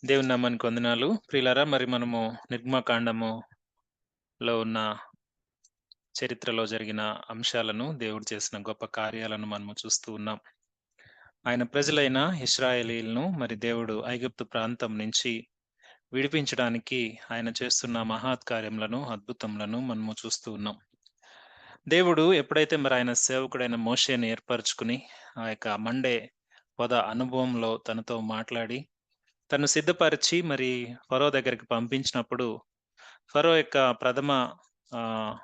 దేవుని నామానికి వందనాలు. ప్రియులారా, మరి మనము నిర్గమకాండములో ఉన్న చరిత్రలో జరిగిన అంశాలను, దేవుడు చేసిన గొప్ప కార్యాలను మనము చూస్తూ ఉన్నాం. ఆయన ప్రజలైన ఇశ్రాయేలీయులను మరి దేవుడు ఐగుప్తు ప్రాంతం నుంచి విడిపించడానికి ఆయన చేస్తున్న మహత్కార్యములను, అద్భుతములను మనము చూస్తూ ఉన్నాం. దేవుడు ఎప్పుడైతే మరి ఆయన సేవకుడైన మోషేని ఏర్పరచుకుని, ఆ యొక్క మండే పొద అనుభవంలో తనతో మాట్లాడి, తను సిద్ధపరిచి మరి ఫరో దగ్గరికి పంపించినప్పుడు, ఫరో యొక్క ప్రథమ ఆహ్,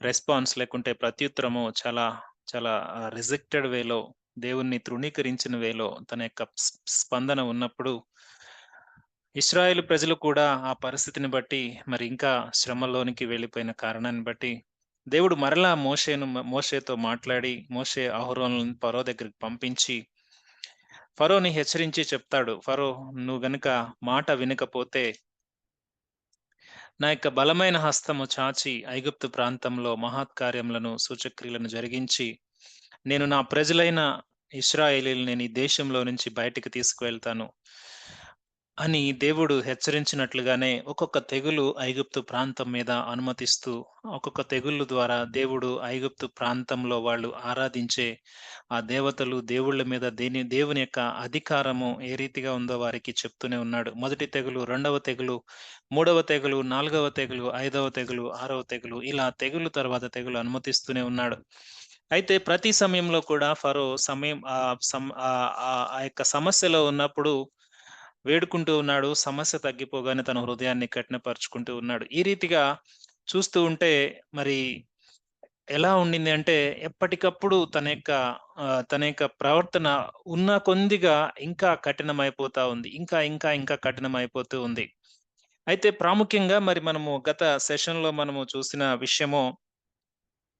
రెస్పాన్స్ లేకుంటే ప్రత్యుత్తరము చాలా చాలా రిజెక్టెడ్ వేలో, దేవుణ్ణి తృణీకరించిన వేలో తన యొక్క స్పందన ఉన్నప్పుడు, ఇశ్రాయేలు ప్రజలు కూడా ఆ పరిస్థితిని బట్టి మరి ఇంకా శ్రమలోనికి వెళ్ళిపోయిన కారణాన్ని బట్టి, దేవుడు మరలా మోషేతో మాట్లాడి, మోషే అహరోనులను ఫరో దగ్గరికి పంపించి, ఫరోని హెచ్చరించి చెప్తాడు. ఫరో, నువ్వు గనుక మాట వినకపోతే నా యొక్క బలమైన హస్తము చాచి ఐగుప్తు ప్రాంతంలో మహత్కార్యములను, సూచక్రియలను జరిగించి, నేను నా ప్రజలైన ఇశ్రాయేలీయుల్ని నీ దేశంలో నుంచి బయటికి తీసుకువెళ్తాను అని దేవుడు హెచ్చరించినట్లుగానే ఒక్కొక్క తెగులు ఐగుప్తు ప్రాంతం మీద అనుమతిస్తూ, ఒక్కొక్క తెగుళ్ళు ద్వారా దేవుడు ఐగుప్తు ప్రాంతంలో వాళ్ళు ఆరాధించే ఆ దేవతలు, దేవుళ్ళ మీద దేవుని యొక్క అధికారము ఏ రీతిగా ఉందో వారికి చెప్తూనే ఉన్నాడు. మొదటి తెగులు, రెండవ తెగులు, మూడవ తెగులు, నాలుగవ తెగులు, ఐదవ తెగులు, ఆరవ తెగులు, ఇలా తెగులు తర్వాత తెగులు అనుమతిస్తూనే ఉన్నాడు. అయితే ప్రతి సమయంలో కూడా ఫరో సమయం ఆ యొక్క సమస్యలో ఉన్నప్పుడు వేడుకుంటూ ఉన్నాడు. సమస్య తగ్గిపోగానే తన హృదయాన్ని కఠినపరుచుకుంటూ ఉన్నాడు. ఈ రీతిగా చూస్తూ ఉంటే మరి ఎలా ఉండింది అంటే, ఎప్పటికప్పుడు తన యొక్క ప్రవర్తన ఉన్న కొద్దిగా ఇంకా కఠినమైపోతా ఉంది. ఇంకా కఠినమైపోతూ ఉంది. అయితే ప్రాముఖ్యంగా మరి మనము గత సెషన్‌లో మనము చూసిన విషయము,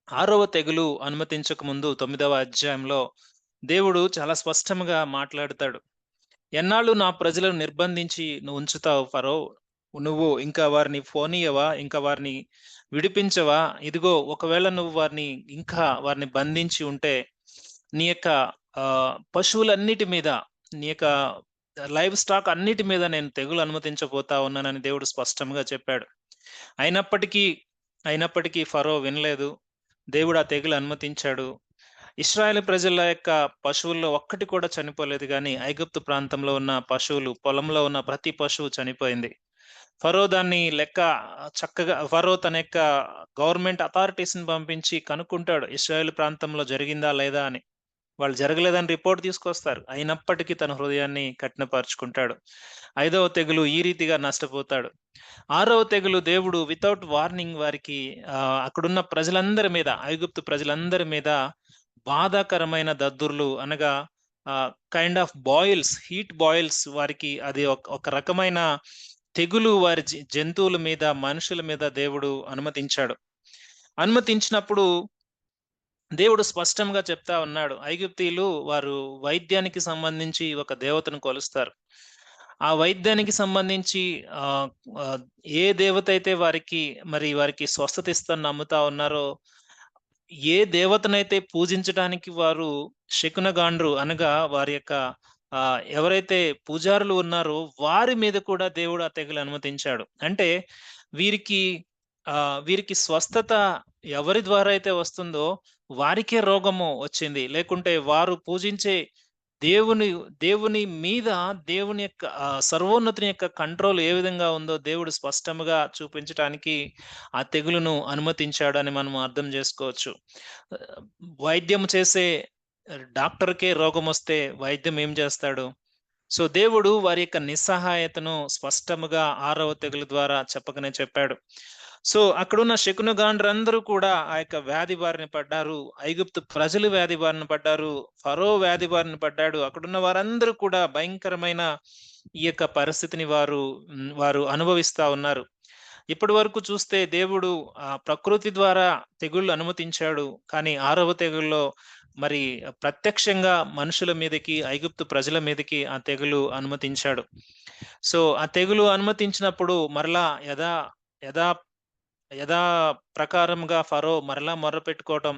ఆరవ తెగులు అనుమతించక ముందు 9వ అధ్యాయంలో దేవుడు చాలా స్పష్టంగా మాట్లాడుతాడు. ఎన్నాళ్ళు నా ప్రజలను నిర్బంధించి నువ్వు ఉంచుతావు ఫరో? నువ్వు ఇంకా వారిని పోనీయవా? ఇంకా వారిని విడిపించవా? ఇదిగో, ఒకవేళ నువ్వు వారిని బంధించి ఉంటే, నీ యొక్క పశువులన్నిటి మీద, నీ యొక్క లైవ్ స్టాక్ అన్నిటి మీద నేను తెగులు అనుమతించబోతా ఉన్నానని దేవుడు స్పష్టంగా చెప్పాడు. అయినప్పటికీ అయినప్పటికీ ఫరో వినలేదు. దేవుడు ఆ తెగులు అనుమతించాడు. ఇశ్రాయేలు ప్రజల యొక్క పశువుల్లో ఒక్కటి కూడా చనిపోలేదు గానీ, ఐగుప్తు ప్రాంతంలో ఉన్న పశువులు, పొలంలో ఉన్న ప్రతి పశువు చనిపోయింది. ఫరో దాన్ని చక్కగా ఫరో తన యొక్క గవర్నమెంట్ అథారిటీస్‌ని పంపించి కనుక్కుంటాడు. ఇశ్రాయేలు ప్రాంతంలో జరిగిందా లేదా అని. వాళ్ళు జరగలేదని రిపోర్ట్ తీసుకొస్తారు. అయినప్పటికీ తన హృదయాన్ని కఠినపరుచుకుంటాడు. ఐదవ తెగులు ఈ రీతిగా నష్టపోతాడు. ఆరవ తెగులు దేవుడు వితౌట్ వార్నింగ్ వారికి అక్కడున్న ప్రజలందరి మీద, ఐగుప్తు ప్రజలందరి మీద బాధాకరమైన దద్దుర్లు అనగా kind of boils, heat boils, వారికి అది ఒక రకమైన తెగులు వారి జంతువుల మీద, మనుషుల మీద దేవుడు అనుమతించాడు. అనుమతించినప్పుడు దేవుడు స్పష్టంగా చెప్తా ఉన్నాడు. ఐగుప్తీయులు వారు వైద్యానికి సంబంధించి ఒక దేవతను కొలుస్తారు. ఆ వైద్యానికి సంబంధించి ఆహ్, ఆహ్, ఏ దేవత అయితే వారికి స్వస్థత ఇస్తదని నమ్ముతా ఉన్నారో, ఏ దేవతనైతే పూజించడానికి వారు శకునగాండ్రు అనగా వారి యొక్క ఎవరైతే పూజారులు ఉన్నారో వారి మీద కూడా దేవుడు ఆ తెగులు అనుమతించాడు. అంటే వీరికి వీరికి స్వస్థత ఎవరి ద్వారా అయితే వస్తుందో వారికే రోగము వచ్చింది. లేకుంటే వారు పూజించే దేవుని దేవుని మీద దేవుని యొక్క సర్వోన్నతుని యొక్క కంట్రోల్ ఏ విధంగా ఉందో దేవుడు స్పష్టంగా చూపించటానికి ఆ తెగులును అనుమతించాడని మనం అర్థం చేసుకోవచ్చు. ఆహ్, వైద్యం చేసే డాక్టర్‌కే రోగమొస్తే వైద్యం ఏం చేస్తాడు? సో, దేవుడు వారి యొక్క నిస్సహాయతను స్పష్టముగా ఆరవ తెగులు ద్వారా చెప్పకనే చెప్పాడు. సో, అక్కడున్న శకునగాండ్రందరూ కూడా ఆ యొక్క వ్యాధి బారిన పడ్డారు. ఐగుప్తు ప్రజలు వ్యాధి బారిన పడ్డారు. ఫరో వ్యాధి బారిన పడ్డాడు. అక్కడున్న వారందరూ కూడా భయంకరమైన ఈ యొక్క పరిస్థితిని వారు అనుభవిస్తా ఉన్నారు. ఇప్పటి వరకు చూస్తే దేవుడు ప్రకృతి ద్వారా తెగుళ్ళు అనుమతించాడు. కానీ ఆరవ తెగుల్లో మరి ప్రత్యక్షంగా మనుషుల మీదకి, ఐగుప్తు ప్రజల మీదకి ఆ తెగులు అనుమతించాడు. సో, ఆ తెగులు అనుమతించినప్పుడు మరలా యథా యథా యథా ప్రకారంగా ఫరో మరలా మొర్రపెట్టుకోవటం,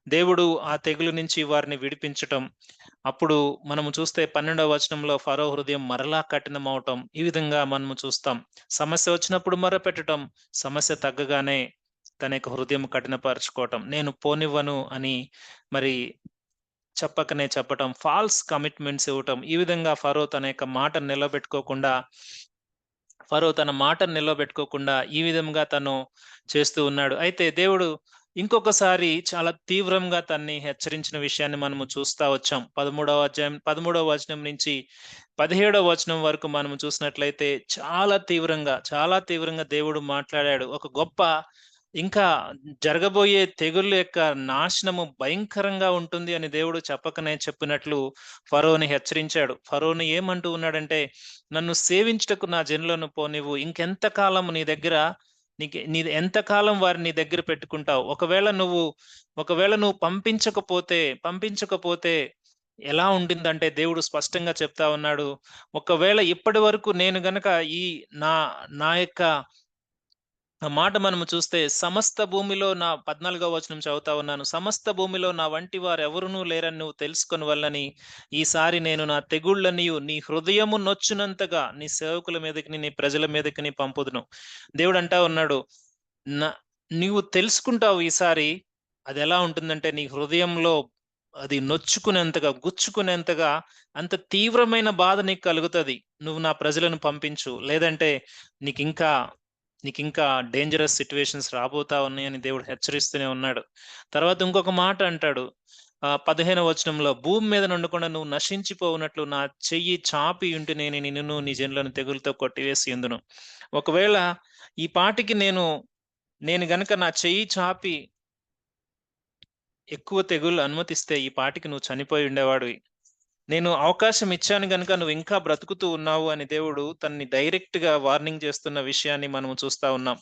దేవుడు ఆ తెగులు నుంచి వారిని విడిపించటం, అప్పుడు మనము చూస్తే 12వ వచనంలో ఫరో హృదయం మరలా కఠినమవటం, ఈ విధంగా మనము చూస్తాం. సమస్య వచ్చినప్పుడు మొర్రపెట్టటం, సమస్య తగ్గగానే తన యొక్క హృదయం కఠినపరచుకోవటం. నేను పోనివ్వను అని మరి చెప్పకనే చెప్పటం, ఫాల్స్ కమిట్మెంట్స్ ఇవ్వటం. ఈ విధంగా ఫరో తన మాటను నిలవబెట్టుకోకుండా ఈ విధంగా తను చేస్తూ ఉన్నాడు. అయితే దేవుడు ఇంకొకసారి చాలా తీవ్రంగా తన్ని హెచ్చరించిన విషయాన్ని మనము చూస్తా వచ్చాం. 13వ వచనం నుంచి 17వ వచనం వరకు మనము చూసినట్లయితే చాలా తీవ్రంగా దేవుడు మాట్లాడాడు. ఒక గొప్ప ఇంకా జరగబోయే తెగుళ్ళ యొక్క నాశనము భయంకరంగా ఉంటుంది అని దేవుడు చెప్పకనే చెప్పినట్లు ఫరోని హెచ్చరించాడు. ఫరోని ఏమంటూ ఉన్నాడంటే, నన్ను సేవించుటకు నా జనులను పోనివ్వు. ఇంకెంతకాలం నీది ఎంతకాలం వారిని నీ దగ్గర పెట్టుకుంటావు? ఒకవేళ నువ్వు పంపించకపోతే ఎలా ఉంటుందంటే దేవుడు స్పష్టంగా చెప్తా ఉన్నాడు. ఒకవేళ ఇప్పటి వరకు నేను గనక ఈ నా నా యొక్క ఆ మాట మనము చూస్తే సమస్త భూమిలో 14వ వచనం చదువుతా ఉన్నాను. సమస్త భూమిలో నా వంటి వారెవరునూ లేరని నువ్వు తెలుసుకొని వల్లని ఈసారి నేను నా తెగుళ్ళనియు నీ హృదయము నొచ్చునంతగా నీ సేవకుల మీదకిని, నీ ప్రజల మీదకిని పంపుదును. దేవుడు అంటా ఉన్నాడు, న నీవు తెలుసుకుంటావు ఈసారి. అదెలా ఉంటుందంటే నీ హృదయంలో అది నొచ్చుకునేంతగా, గుచ్చుకునేంతగా అంత తీవ్రమైన బాధ నీకు కలుగుతది. నువ్వు నా ప్రజలను పంపించు. లేదంటే నీకింకా నీకింకా డేంజరస్ సిట్యుయేషన్స్ రాబోతా ఉన్నాయని దేవుడు హెచ్చరిస్తూనే ఉన్నాడు. తర్వాత ఇంకొక మాట అంటాడు. 15వ వచనంలో, భూమి మీద నుండకుండా నువ్వు నశించిపోవునట్లు నా చెయ్యి చాపి ఉంటే నేను నిన్నును నీ జనులను తెగులుతో కొట్టివేసి యుందును. ఒకవేళ ఈ పాటికి నేను గనక నా చెయ్యి చాపి ఎక్కువ తెగుళ్ళు అనుమతిస్తే ఈ పాటికి నువ్వు చనిపోయి ఉండేవాడివి. నేను అవకాశం ఇచ్చాను గనుక నువ్వు ఇంకా బ్రతుకుతూ ఉన్నావు అని దేవుడు తనని డైరెక్ట్‌గా వార్నింగ్ చేస్తున్న విషయాన్ని మనము చూస్తా ఉన్నాం.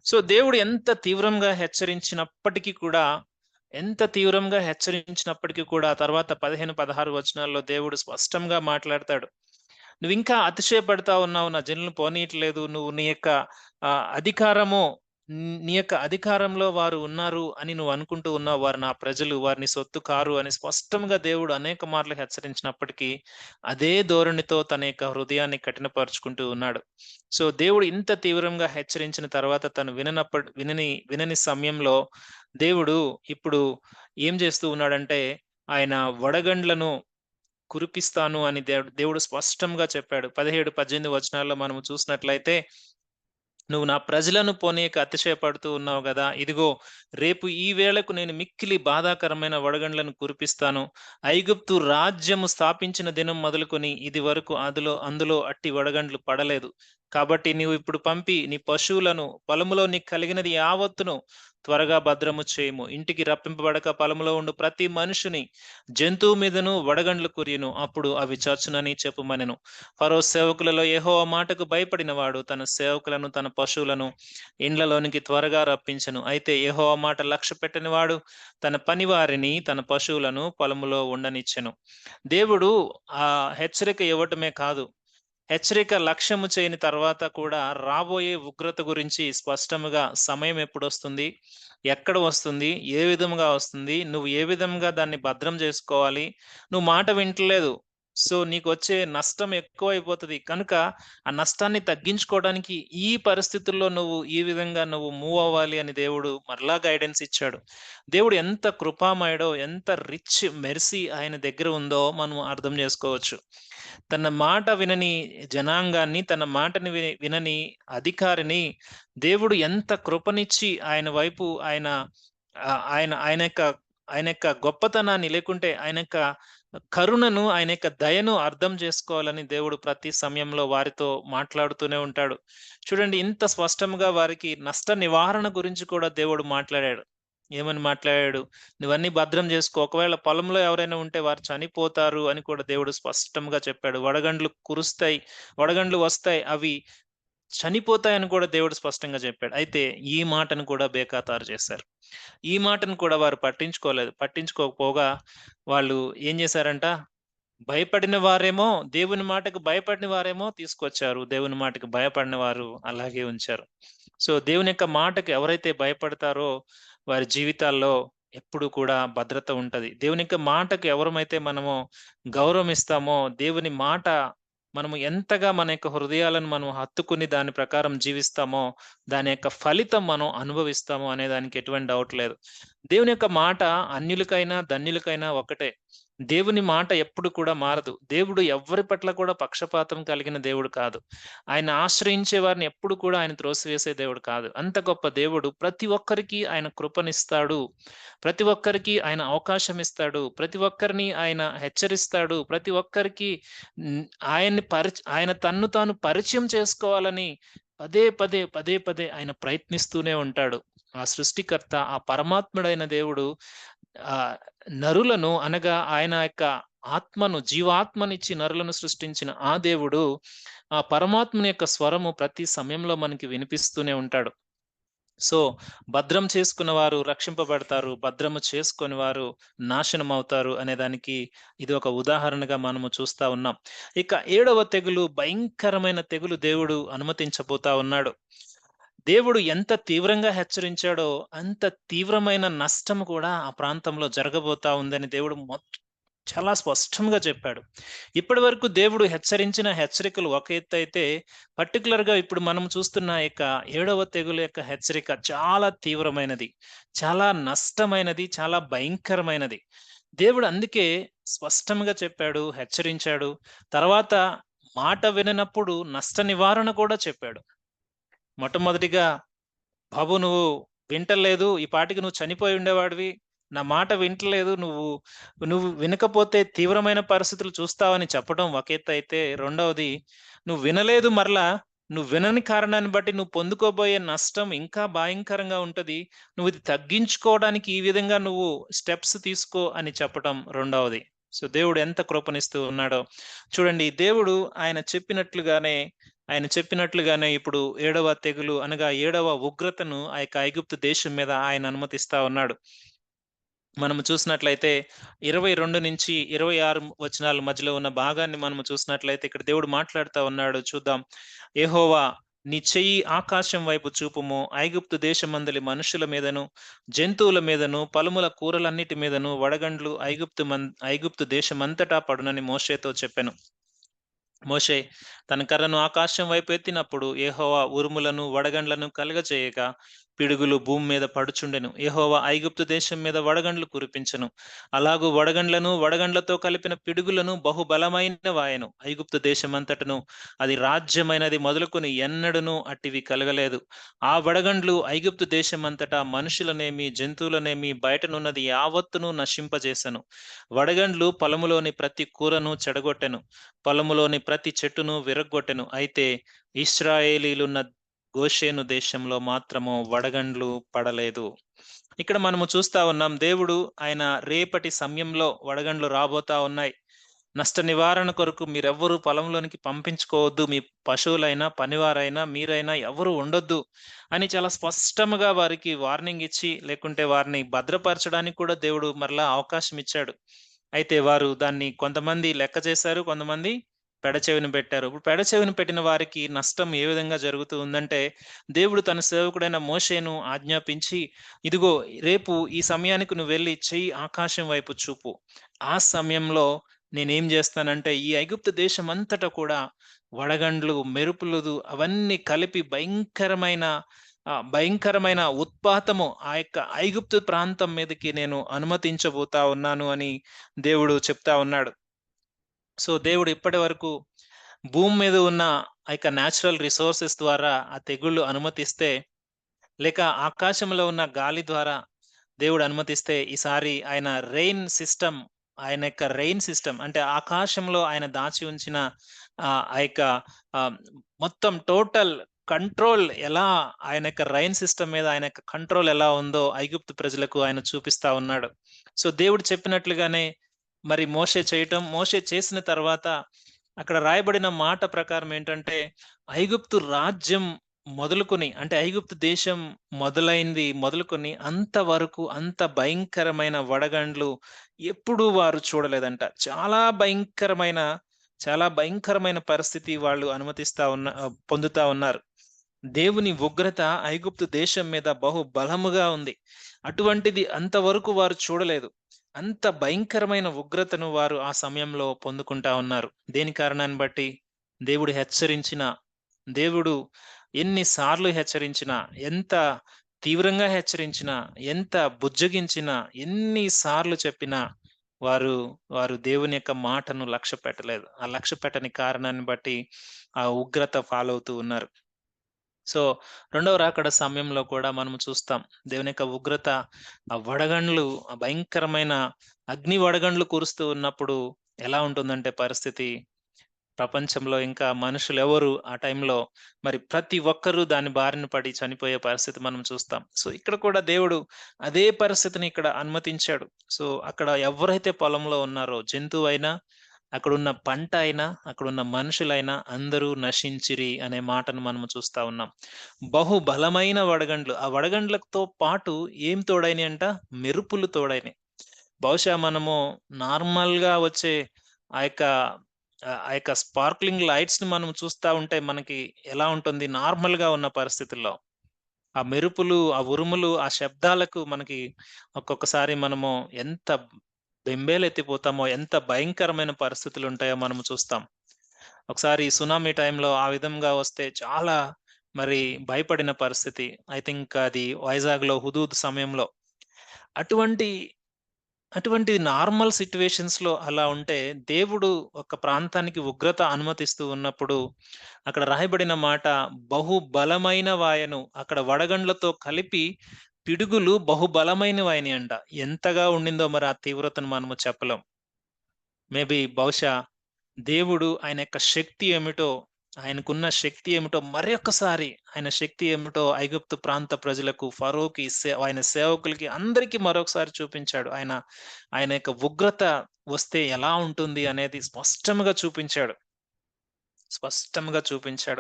సో, దేవుడు ఎంత తీవ్రంగా హెచ్చరించినప్పటికీ కూడా తర్వాత 15, 16 వచనాల్లో దేవుడు స్పష్టంగా మాట్లాడతాడు. నువ్వింకా అతిశయపడతా ఉన్నావు. నా జనులను పోనీయట్లేదు. నువ్వు నీ యొక్క అధికారంలో వారు ఉన్నారు అని నువ్వు అనుకుంటూ ఉన్నావు. వారు నా ప్రజలు, వారు నీ సొత్తు కారు అని స్పష్టంగా దేవుడు అనేక మార్లు హెచ్చరించినప్పటికీ, అదే ధోరణితో తన యొక్క హృదయాన్ని కఠినపరుచుకుంటూ ఉన్నాడు. సో, దేవుడు ఇంత తీవ్రంగా హెచ్చరించిన తర్వాత తను వినని సమయంలో దేవుడు ఇప్పుడు ఏం చేస్తూ ఉన్నాడంటే, ఆయన వడగండ్లను కురిపిస్తాను అని దేవుడు స్పష్టంగా చెప్పాడు. 17, 18 వచనాల్లో మనము చూసినట్లయితే, నువ్వు నా ప్రజలను పోనీయక అతిశయపడుతూ ఉన్నావు గదా! ఇదిగో రేపు ఈ వేళకు నేను మిక్కిలి బాధాకరమైన వడగండ్లను కురిపిస్తాను. ఐగుప్తు రాజ్యము స్థాపించిన దినం మొదలుకొని ఇది వరకు అందులో అట్టి వడగండ్లు పడలేదు. కాబట్టి నీవు ఇప్పుడు పంపి నీ పశువులను, పొలములో నీకు కలిగినది యావత్తును త్వరగా భద్రము చేయుము. ఇంటికి రప్పింపబడక పొలములో ఉండు ప్రతి మనుషుని, జంతువు మీదను వడగండ్లు కురియును. అప్పుడు అవి చచ్చునని చెప్పుమనెను. ఫరో సేవకులలో యెహోవా మాటకు భయపడినవాడు తన సేవకులను, తన పశువులను ఇండ్లలోనికి త్వరగా రప్పించెను. అయితే యెహోవా మాట లక్ష్యపెట్టని వాడు తన పనివారిని, తన పశువులను పొలములో ఉండనిచ్చెను. దేవుడు హెచ్చరిక ఇవ్వటమే కాదు, హెచ్చరిక లక్ష్యము చేయని తర్వాత కూడా రాబోయే ఉగ్రత గురించి స్పష్టముగా సమయం ఎప్పుడొస్తుంది, ఎక్కడ వస్తుంది, ఏ విధముగా వస్తుంది, నువ్వు ఏ విధంగా దాన్ని భద్రం చేసుకోవాలి, నువ్వు మాట వింటలేదు. సో, నీకొచ్చే నష్టం ఎక్కువైపోతది. కనుక ఆ నష్టాన్ని తగ్గించుకోవడానికి ఈ పరిస్థితుల్లో నువ్వు ఈ విధంగా మూవ్ అవ్వాలి అని దేవుడు మరలా గైడెన్స్ ఇచ్చాడు. దేవుడు ఎంత కృపామయుడో, ఎంత రిచ్ మెర్సీ ఆయన దగ్గర ఉందో మనం అర్థం చేసుకోవచ్చు. తన మాట వినని జనాంగాన్ని, తన మాటని వినని అధికారిని దేవుడు ఎంత కృపనిచ్చి ఆయన వైపు ఆయన ఆయన ఆయన యొక్క ఆయన యొక్క గొప్పతనాన్ని, లేకుంటే ఆయన యొక్క కరుణను, ఆయన యొక్క దయను అర్థం చేసుకోవాలని దేవుడు ప్రతి సమయంలో వారితో మాట్లాడుతూనే ఉంటాడు. చూడండి, ఇంత స్పష్టంగా వారికి నష్ట నివారణ గురించి కూడా దేవుడు మాట్లాడాడు. ఏమని మాట్లాడాడు? నువ్వన్నీ భద్రం చేసుకో. ఒకవేళ పొలంలో ఎవరైనా ఉంటే వారు చనిపోతారు అని కూడా దేవుడు స్పష్టంగా చెప్పాడు. వడగండ్లు వస్తాయి. అవి చనిపోతాయని కూడా దేవుడు స్పష్టంగా చెప్పాడు. అయితే ఈ మాటను కూడా బేఖాతారు చేశారు. ఈ మాటను కూడా వారు పట్టించుకోలేదు. పట్టించుకోకపోగా వాళ్ళు ఏం చేశారంట? దేవుని మాటకు భయపడిన వారేమో తీసుకొచ్చారు. దేవుని మాటకు భయపడిన వారు అలాగే ఉంచారు. సో, దేవుని యొక్క మాటకు ఎవరైతే భయపడతారో వారి జీవితాల్లో ఎప్పుడు కూడా భద్రత ఉంటది. దేవుని యొక్క మాటకు ఎవరమైతే మనము గౌరవం ఇస్తామో, దేవుని మాట మనము ఎంతగా మన యొక్క హృదయాలను మనం హత్తుకుని దాని ప్రకారం జీవిస్తామో, దాని యొక్క ఫలితం మనం అనుభవిస్తాము అనే దానికి ఎటువంటి డౌట్ లేదు. దేవుని యొక్క మాట అన్యులకైనా, ధన్యులకైనా ఒకటే. దేవుని మాట ఎప్పుడు కూడా మారదు. దేవుడు ఎవ్వరి పట్ల కూడా పక్షపాతం కలిగిన దేవుడు కాదు. ఆయన ఆశ్రయించే వారిని ఎప్పుడు కూడా ఆయన త్రోసివేసే దేవుడు కాదు. అంత గొప్ప దేవుడు ప్రతి ఒక్కరికి ఆయన కృపనిస్తాడు. ప్రతి ఒక్కరికి ఆయన అవకాశం ఇస్తాడు. ప్రతి ఒక్కరిని ఆయన హెచ్చరిస్తాడు. ప్రతి ఒక్కరికి హ్మ్, ఆయన తన్ను తాను పరిచయం చేసుకోవాలని పదే పదే ఆయన ప్రయత్నిస్తూనే ఉంటాడు. ఆ సృష్టికర్త, ఆ పరమాత్ముడైన దేవుడు నరులను అనగా ఆయన యొక్క ఆత్మను, జీవాత్మనిచ్చి నరులను సృష్టించిన ఆ దేవుడు, ఆ పరమాత్ముని యొక్క స్వరము ప్రతి సమయంలో మనకి వినిపిస్తూనే ఉంటాడు. సో, భద్రం చేసుకున్న వారు రక్షింపబడతారు. భద్రము చేసుకోని వారు నాశనమవుతారు అనే దానికి ఇది ఒక ఉదాహరణగా మనము చూస్తా ఉన్నాం. ఇక 7వ తెగులు భయంకరమైన తెగులు దేవుడు అనుమతించబోతా ఉన్నాడు. దేవుడు ఎంత తీవ్రంగా హెచ్చరించాడో, అంత తీవ్రమైన నష్టం కూడా ఆ ప్రాంతంలో జరగబోతా ఉందని దేవుడు చాలా స్పష్టంగా చెప్పాడు. ఇప్పటివరకు దేవుడు హెచ్చరించిన హెచ్చరికలు ఒక ఎత్తయితే, పర్టిక్యులర్‌గా ఇప్పుడు మనం చూస్తున్న యొక్క 7వ తెగులు యొక్క హెచ్చరిక చాలా తీవ్రమైనది. చాలా నష్టమైనది. చాలా భయంకరమైనది. దేవుడు అందుకే స్పష్టంగా చెప్పాడు, హెచ్చరించాడు. తర్వాత మాట విననప్పుడు నష్ట నివారణ కూడా చెప్పాడు. మొట్టమొదటిగా, "బాబు నువ్వు వింటలేదు. ఈ పాటికి నువ్వు చనిపోయి ఉండేవాడివి. నా మాట వింటలేదు. నువ్వు వినకపోతే తీవ్రమైన పరిస్థితులు చూస్తావని" చెప్పడం ఒక ఎత్తయితే, రెండవది నువ్వు వినలేదు మరలా. నువ్వు వినని కారణాన్ని బట్టి నువ్వు పొందుకోబోయే నష్టం ఇంకా భయంకరంగా ఉంటది. నువ్వు ఇది తగ్గించుకోవడానికి ఈ విధంగా నువ్వు స్టెప్స్ తీసుకో అని చెప్పటం రెండవది. సో, దేవుడు ఎంత కృపనిస్తూ ఉన్నాడో. చూడండి, దేవుడు ఆయన చెప్పినట్లుగానే ఇప్పుడు 7వ తెగులు అనగా 7వ ఉగ్రతను ఆ యొక్క ఐగుప్తు దేశం మీద ఆయన అనుమతిస్తా ఉన్నాడు. మనము చూసినట్లయితే 22-26 వచనాల మధ్యలో ఉన్న భాగాన్ని మనము చూసినట్లయితే ఇక్కడ దేవుడు మాట్లాడుతా ఉన్నాడు, చూద్దాం. యెహోవా, నీ చెయ్యి ఆకాశం వైపు చూపుము. ఐగుప్తు దేశమందలి మనుషుల మీదను, జంతువుల మీదను, పలుముల కూరలన్నిటి మీదను వడగండ్లు ఐగుప్తు దేశమంతటా పడునని మోషేతో చెప్పెను. మోషే తన కర్రను ఆకాశం వైపు ఎత్తినప్పుడు యెహోవా ఉరుములను, వడగండ్లను కలుగజేయగా పిడుగులు భూమి మీద పడుచుండెను. యెహోవా ఐగుప్తు దేశం మీద వడగండ్లు కురిపించెను. అలాగు వడగండ్లను, వడగండ్లతో కలిపిన పిడుగులను బహుబలమైనవాయెను. ఐగుప్తు దేశమంతటను అది రాజ్యమైనది మొదలుకొని ఎన్నడూను అట్టివి కలగలేదు. ఆ వడగండ్లు ఐగుప్తు దేశమంతటా మనుషులనేమి, జంతువులనేమి, బయటనున్నది యావత్తును నశింపజేసెను. వడగండ్లు పొలములోని ప్రతి కూరను చెడగొట్టెను. పొలములోని ప్రతి చెట్టును విరగ్గొట్టెను. అయితే ఇశ్రాయేలీయులున్న గోషేను దేశంలో మాత్రము వడగండ్లు పడలేదు. ఇక్కడ మనము చూస్తా ఉన్నాం, దేవుడు ఆయన రేపటి సమయంలో వడగండ్లు రాబోతా ఉన్నాయి. నష్ట నివారణ కొరకు మీరెవ్వరూ పొలంలోనికి పంపించుకోవద్దు. మీ పశువులైనా, పనివారైనా, మీరైనా ఎవరు ఉండొద్దు అని చాలా స్పష్టంగా వారికి వార్నింగ్ ఇచ్చి, లేకుంటే వారిని భద్రపరచడానికి కూడా దేవుడు మరలా అవకాశం ఇచ్చాడు. అయితే వారు దాన్ని కొంతమంది లెక్క చేశారు. కొంతమంది పెడచెవిన పెట్టారు. ఇప్పుడు పెడచెవిన పెట్టిన వారికి నష్టం ఏ విధంగా జరుగుతూ ఉందంటే, దేవుడు తన సేవకుడైన మోషేను ఆజ్ఞాపించి, "ఇదిగో రేపు ఈ సమయానికి నువ్వు వెళ్లి చెయ్యి ఆకాశం వైపు చూపు. ఆ సమయంలో నేనేం జేస్తానంటే, ఈ ఐగుప్తు దేశమంతటా కూడా వడగండ్లు, మెరుపులు అవన్నీ కలిపి భయంకరమైన ఉత్పాతము ఆ యొక్క ఐగుప్తు ప్రాంతం మీదకి నేను అనుమతించబోతా ఉన్నాను" అని దేవుడు చెప్తా ఉన్నాడు. సో, దేవుడు ఇప్పటివరకు భూమి మీద ఉన్న ఆ యొక్క నేచురల్ రిసోర్సెస్ ద్వారా ఆ తెగుళ్ళు అనుమతిస్తే, లేక ఆకాశంలో ఉన్న గాలి ద్వారా దేవుడు అనుమతిస్తే, ఈసారి ఆయన యొక్క రెయిన్ సిస్టమ్ అంటే ఆకాశంలో ఆయన దాచి ఉంచిన ఆ యొక్క ఆహ్, మొత్తం టోటల్ కంట్రోల్ ఎలా, ఆయన యొక్క రైన్ సిస్టమ్ మీద ఆయన యొక్క కంట్రోల్ ఎలా ఉందో ఐగుప్తు ప్రజలకు ఆయన చూపిస్తా ఉన్నాడు. సో, దేవుడు చెప్పినట్లుగానే మరి మోషే చేసిన తర్వాత అక్కడ రాయబడిన మాట ప్రకారం ఏంటంటే, ఐగుప్తు రాజ్యం మొదలుకొని అంటే ఐగుప్తు దేశం మొదలుకొని అంతవరకు అంత భయంకరమైన వడగండ్లు ఎప్పుడూ వారు చూడలేదంట. చాలా భయంకరమైన పరిస్థితి వాళ్ళు పొందుతా ఉన్నారు. దేవుని ఉగ్రత ఐగుప్తు దేశం మీద బహు బలముగా ఉంది. అటువంటిది అంతవరకు వారు చూడలేదు. అంత భయంకరమైన ఉగ్రతను వారు ఆ సమయంలో పొందుకుంటా ఉన్నారు. దేని కారణాన్ని బట్టి? దేవుడు హెచ్చరించిన, దేవుడు ఎన్ని సార్లు హెచ్చరించినా, ఎంత తీవ్రంగా హెచ్చరించినా, ఎంత బుజ్జగించినా, ఎన్ని సార్లు చెప్పినా వారు, వారు దేవుని యొక్క మాటను లక్ష్యపెట్టలేదు. ఆ లక్ష్యపెట్టని కారణాన్ని బట్టి ఆ ఉగ్రత పాలవుతూ ఉన్నారు. సో, రెండవ రాకడ సమయంలో కూడా మనం చూస్తాం. దేవుని యొక్క ఉగ్రత, ఆ వడగండ్లు, ఆ భయంకరమైన అగ్ని వడగండ్లు కురుస్తూ ఉన్నప్పుడు ఎలా ఉంటుందంటే పరిస్థితి, ప్రపంచంలో ఇంకా మనుషులెవరు ఆ టైంలో మరి ప్రతి ఒక్కరు దాని బారిన పడి చనిపోయే పరిస్థితి మనం చూస్తాం. సో, ఇక్కడ కూడా దేవుడు అదే పరిస్థితిని ఇక్కడ అనుమతించాడు. సో, అక్కడ ఎవరైతే పొలంలో ఉన్నారో జంతువైనా, అక్కడున్న పంట అయినా, అక్కడున్న మనుషులైనా అందరూ నశించిరి అనే మాటను మనము చూస్తా ఉన్నాం. బహు బలమైన వడగండ్లు. ఆ వడగండ్లతో పాటు ఏం తోడైనయంట? మెరుపులు తోడైనయి. బహుశా మనము నార్మల్‌గా వచ్చే ఆ యొక్క ఆ యొక్క స్పార్క్లింగ్ లైట్స్‌ని మనం చూస్తా ఉంటే మనకి ఎలా ఉంటుంది? నార్మల్‌గా ఉన్న పరిస్థితుల్లో. ఆ మెరుపులు, ఆ ఉరుములు, ఆ శబ్దాలకు మనకి ఒక్కొక్కసారి మనము ఎంత బెంబేలెత్తిపోతామో, ఎంత భయంకరమైన పరిస్థితులుంటాయో మనము చూస్తాం. ఒకసారి సునామీ టైంలో ఆ విధంగా వస్తే చాలా మరి భయపడిన పరిస్థితి. ఐ థింక్ అది వైజాగ్‌లో హుదూద్ సమయంలో. అటువంటి అటువంటి నార్మల్ సిట్యుయేషన్స్‌లో అలా ఉంటే, దేవుడు ఒక ప్రాంతానికి ఉగ్రత అనుమతిస్తూ ఉన్నప్పుడు, అక్కడ రాయబడిన మాట బహు బలమైన వాయను అక్కడ వడగండ్లతో కలిపి పిడుగులు బహు బలమైనవయినియంట. ఎంతగా ఉండిందో మరి ఆ తీవ్రతను మనము చెప్పలేం. బహుశా దేవుడు ఆయన యొక్క శక్తి ఏమిటో, ఆయనకున్న శక్తి ఏమిటో మరొక్కసారి ఆయన శక్తి ఏమిటో ఐగుప్తు ప్రాంత ప్రజలకు, ఫరోకి, ఆయన సేవకులకి అందరికి మరొకసారి చూపించాడు. ఆయన, ఆయన యొక్క ఉగ్రత వస్తే ఎలా ఉంటుంది అనేది స్పష్టంగా చూపించాడు.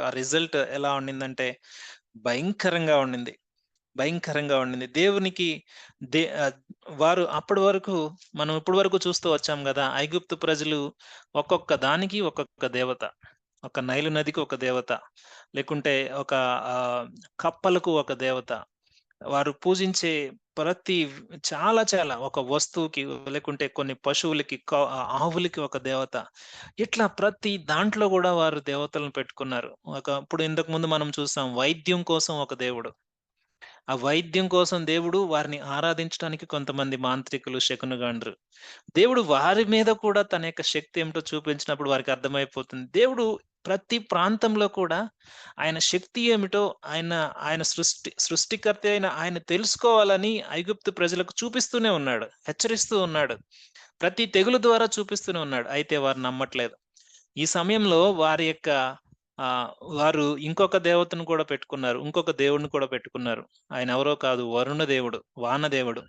ఆ రిజల్ట్ ఎలా ఉండిందంటే భయంకరంగా ఉండింది. భయంకరంగా ఉండింది. దేవునికి దే ఆహ్, వారు అప్పటి వరకు మనం ఇప్పటి వరకు చూస్తూ వచ్చాం గదా! ఐగుప్తు ప్రజలు ఒక్కొక్క దానికి ఒక్కొక్క దేవత. ఒక నైలు నదికి ఒక దేవత. లేకుంటే ఒక ఆహ్, కప్పలకు ఒక దేవత. వారు పూజించే ప్రతి చాలా ఒక వస్తువుకి లేకుంటే కొన్ని పశువులకి ఆవులకి ఒక దేవత. ఇట్లా ప్రతి దాంట్లో గూడా వారు దేవతలను పెట్టుకున్నారు. ఇప్పుడు ఇంతకుముందు మనం చూసాం వైద్యం కోసం ఒక దేవుడు. ఆ వైద్యం కోసం దేవుడు వారిని ఆరాధించడానికి కొంతమంది మాంత్రికులు, శకునగాండ్రు. దేవుడు వారి మీద కూడా తన యొక్క శక్తి ఏమిటో చూపించినప్పుడు వారికి అర్థమైపోతుంది. దేవుడు ప్రతి ప్రాంతంలో కూడా ఆయన శక్తి ఏమిటో ఆయన, ఆయన సృష్టికర్త అయిన ఆయన తెలుసుకోవాలని ఐగుప్తు ప్రజలకు చూపిస్తూనే ఉన్నాడు. హెచ్చరిస్తూ ఉన్నాడు. ప్రతి తెగులు ద్వారా చూపిస్తూనే ఉన్నాడు. అయితే వారు నమ్మట్లేదు. ఈ సమయంలో వారి యొక్క ఆహ్, వారు ఇంకొక దేవతను కూడా పెట్టుకున్నారు. ఇంకొక దేవుడిని కూడా పెట్టుకున్నారు. ఆయనెవరో కాదు వరుణ దేవుడు, వాన దేవుడు.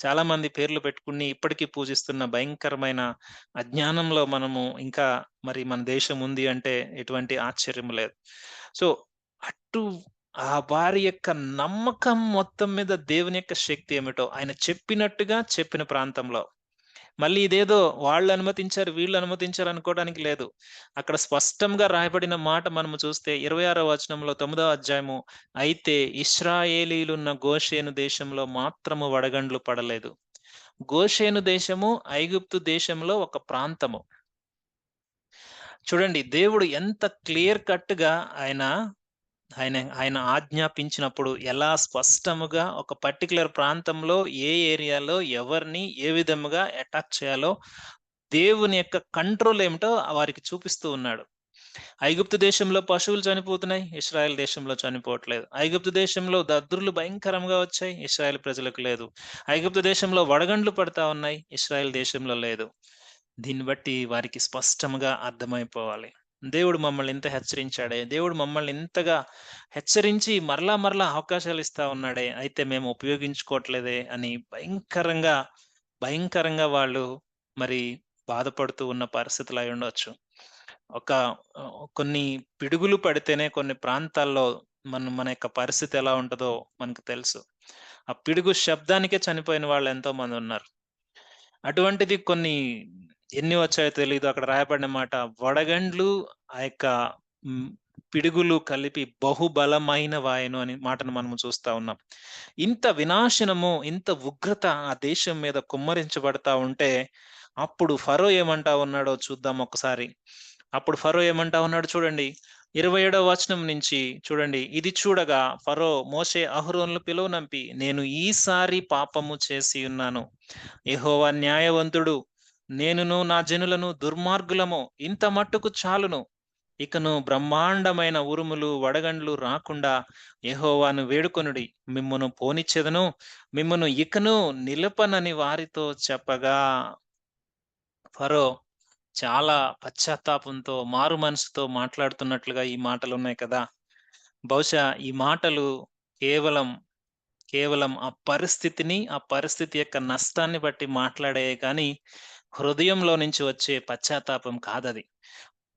చాలా మంది పేర్లు పెట్టుకుని ఇప్పటికి పూజిస్తున్న భయంకరమైన అజ్ఞానంలో మనము ఇంకా మరి మన దేశం ఉంది అంటే ఎటువంటి ఆశ్చర్యం లేదు. సో, అటు వారి యొక్క నమ్మకం మొత్తం మీద దేవుని యొక్క శక్తి ఏమిటో ఆయన చెప్పినట్టుగా చెప్పిన ప్రాంతంలో మళ్ళీ ఇదేదో వాళ్ళు అనుమతించారు, వీళ్ళు అనుమతించారు అనుకోవడానికి లేదు. అక్కడ స్పష్టంగా రాయబడిన మాట మనము చూస్తే 26వ వచనంలో 9వ అధ్యాయము అయితే ఇశ్రాయేలీయులున్న గోషేను దేశంలో మాత్రము వడగండ్లు పడలేదు. గోషేను దేశము ఐగుప్తు దేశంలో ఒక ప్రాంతము. చూడండి దేవుడు ఎంత క్లియర్ కట్‌గా ఆయన ఆయన ఆయన ఆజ్ఞాపించినప్పుడు ఎలా స్పష్టముగా ఒక పర్టిక్యులర్ ప్రాంతంలో ఏ ఏరియాలో ఎవరిని ఏ విధముగా అటాక్ చేయాలో దేవుని యొక్క కంట్రోల్ ఏమిటో వారికి చూపిస్తూ ఉన్నాడు. ఐగుప్తు దేశంలో పశువులు చనిపోతున్నాయి. ఇశ్రాయేల్ దేశంలో చనిపోవట్లేదు. ఐగుప్తు దేశంలో దద్దుర్లు భయంకరంగా వచ్చాయి. ఇశ్రాయేల్ ప్రజలకు లేదు. ఐగుప్తు దేశంలో వడగండ్లు పడతా ఉన్నాయి. ఇశ్రాయేల్ దేశంలో లేదు. దీన్ని బట్టి వారికి స్పష్టంగా అర్థమైపోవాలి. దేవుడు మమ్మల్ని ఇంత హెచ్చరించాడే, దేవుడు మమ్మల్ని ఇంతగా హెచ్చరించి మరలా అవకాశాలు ఇస్తా ఉన్నాడే, అయితే మేము ఉపయోగించుకోవట్లేదే అని భయంకరంగా వాళ్ళు మరి బాధపడుతూ ఉన్న పరిస్థితులు అయ్యుండొచ్చు. ఒక కొన్ని పిడుగులు పడితేనే కొన్ని ప్రాంతాల్లో మన యొక్క పరిస్థితి ఎలా ఉంటదో మనకు తెలుసు. ఆ పిడుగు శబ్దానికే చనిపోయిన వాళ్ళు ఎంతో మందున్నారు. అటువంటిది కొన్ని ఎన్ని వచ్చాయో తెలీదు. అక్కడ రాయబడిన మాట వడగండ్లు ఆ యొక్క హ్మ్. పిడుగులు కలిపి బహుబలమైన వాయెను అని మాటను మనము చూస్తా ఉన్నాం. ఇంత వినాశనము, ఇంత ఉగ్రత ఆ దేశం మీద కుమ్మరించబడతా ఉంటే, అప్పుడు ఫరో ఏమంటా ఉన్నాడో చూద్దాం ఒకసారి. అప్పుడు ఫరో ఏమంటా ఉన్నాడు చూడండి. 27వ వచనం నుంచి చూడండి. ఇది చూడగా ఫరో మోషే, అహరోనులు పిలువనంపి, నేను ఈసారి పాపము చేసి ఉన్నాను. యెహోవా న్యాయవంతుడు. నేనును నా జనులను దుర్మార్గులము. ఇంత మట్టుకు చాలును. ఇకను బ్రహ్మాండమైన ఉరుములు, వడగండ్లు రాకుండా యెహోవాను వేడుకొనుడి. మిమ్మును పోనిచ్చెదను. మిమ్మును ఇకను నిలపనని వారితో చెప్పగా, ఫరో చాలా పశ్చాత్తాపంతో, మారు మనసుతో మాట్లాడుతున్నట్లుగా ఈ మాటలున్నాయి కదా! బహుశా ఈ మాటలు కేవలం, కేవలం ఆ పరిస్థితిని, ఆ పరిస్థితి యొక్క నష్టాన్ని బట్టి మాట్లాడాయే కానీ, హృదయంలో నుంచి వచ్చే పశ్చాత్తాపం కాదది.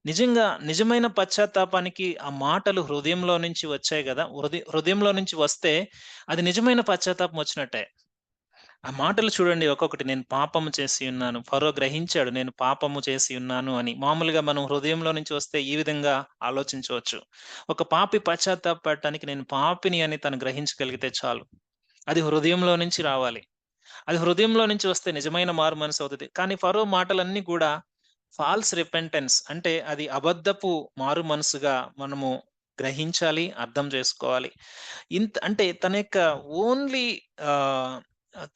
నిజంగా నిజమైన పశ్చాత్తాపానికి ఆ మాటలు హృదయంలో నుంచి వచ్చాయి గదా! హృదయంలో నుంచి వస్తే అది నిజమైన పశ్చాత్తాపం వచ్చినట్టే. ఆ మాటలు చూడండి ఒక్కొక్కటి. నేను పాపము చేసి ఉన్నాను. ఫరో గ్రహించాడు నేను పాపము చేసి ఉన్నాను అని. మామూలుగా మనం హృదయంలో నుంచి వస్తే ఈ విధంగా ఆలోచించవచ్చు. ఒక పాపి పశ్చాత్తాపపడటానికి నేను పాపిని అని తను గ్రహించగలిగితే చాలు. అది హృదయంలో నుంచి రావాలి. అది హృదయంలో నుంచి వస్తే నిజమైన మారుమనసు అవుతది. కానీ ఫరో మాటలన్నీ కూడా ఫాల్స్ రిపెంటెన్స్ అంటే అది అబద్ధపు మారుమనసుగా మనము గ్రహించాలి, అర్థం చేసుకోవాలి. అంటే తన యొక్క ఓన్లీ ఆహ్,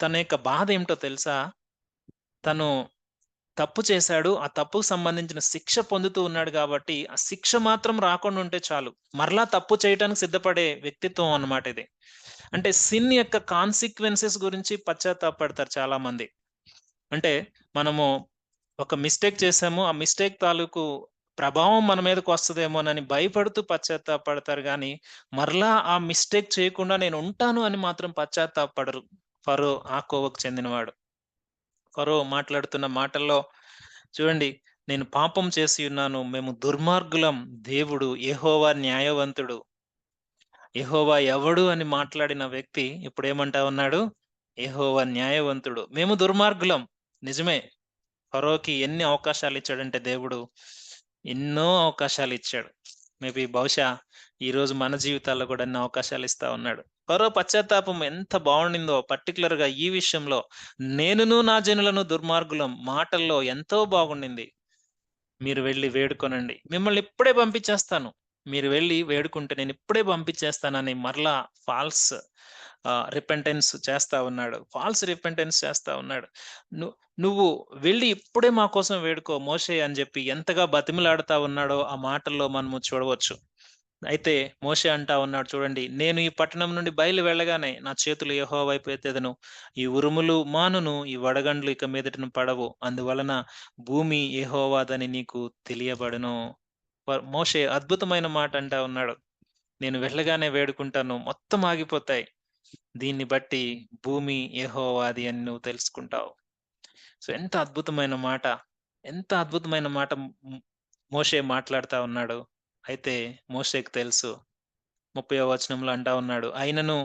తన యొక్క బాధ ఏమిటో తెలుసా? తను తప్పు చేశాడు. ఆ తప్పుకు సంబంధించిన శిక్ష పొందుతూ ఉన్నాడు గాబట్టి, ఆ శిక్ష మాత్రం రాకుండా ఉంటే చాలు. మరలా తప్పు చేయటానికి సిద్ధపడే వ్యక్తిత్వం అన్నమాట ఇది. అంటే సిన్ యొక్క కాన్సిక్వెన్సెస్ గురించి పశ్చాత్తాపపడతారు చాలామంది. అంటే మనము ఒక మిస్టేక్ చేసాము. ఆ మిస్టేక్ తాలూకు ప్రభావం మన మీదకొస్తదేమోనని భయపడుతూ పశ్చాత్తాపపడతారు గానీ, మరలా ఆ మిస్టేక్ చేయకుండా నేనుంటాను అని మాత్రం పశ్చాత్తాపపడరు. ఫరో ఆ కోవకు చెందినవాడు. ఫరో మాట్లాడుతున్న మాటల్లో చూడండి, నేను పాపం చేసి ఉన్నాను. మేము దుర్మార్గులం. దేవుడు యెహోవా న్యాయవంతుడు. యెహోవా ఎవడు అని మాట్లాడిన వ్యక్తి ఇప్పుడేమంటా ఉన్నాడు? యెహోవా న్యాయవంతుడు. మేము దుర్మార్గులం. నిజమే. ఫరోకి ఎన్ని అవకాశాలిచ్చాడంటే దేవుడు, ఎన్నో అవకాశాలిచ్చాడు. బహుశా ఈరోజు మన జీవితాల్లో కూడా అన్ని అవకాశాలిస్తా ఉన్నాడు. ఫరో పశ్చాత్తాపం ఎంత బావుండిందో పర్టిక్యులర్‌గా ఈ విషయంలో. నేనును నా జనులను దుర్మార్గులం మాటల్లో ఎంతో బాగుండింది. మీరు వెళ్లి వేడుకొనండి. మిమ్మల్ని ఇప్పుడే పంపించేస్తాను. మీరు వెళ్లి వేడుకుంటే నేనిప్పుడే పంపించేస్తానని మరలా ఫాల్స్ రిపెంటెన్స్ చేస్తా ఉన్నాడు. ఫాల్స్ రిపెంటెన్స్ చేస్తా ఉన్నాడు. ను నువ్వు వెళ్లి ఇప్పుడే మా కోసం వేడుకో మోషే అని జెప్పి ఎంతగా బతిమిలాడుతా ఉన్నాడో ఆ మాటల్లో మనము చూడవచ్చు. అయితే మోషే అంటా ఉన్నాడు చూడండి. నేను ఈ పట్టణం నుండి బయలు వెళ్ళగానే నా చేతులు యెహోవా వైపు ఎత్తెదను. ఈ ఉరుములు మానును, ఈ వడగండ్లు ఇక మీదటను పడవు. అందువలన భూమి యెహోవాదని నీకు తెలియబడును. మోషే అద్భుతమైన మాట అంటా ఉన్నాడు. నేను వెళ్ళగానే వేడుకుంటాను. మొత్తం ఆగిపోతాయి. దీన్ని బట్టి భూమి యెహోవాది అని నువ్వు తెలుసుకుంటావు. సో, ఎంత అద్భుతమైన మాట. ఎంత అద్భుతమైన మాట మోషే మాట్లాడుతా ఉన్నాడు. అయితే మోషేకి తెలుసు 30వ వచనంలో అంటా ఉన్నాడు. అయినను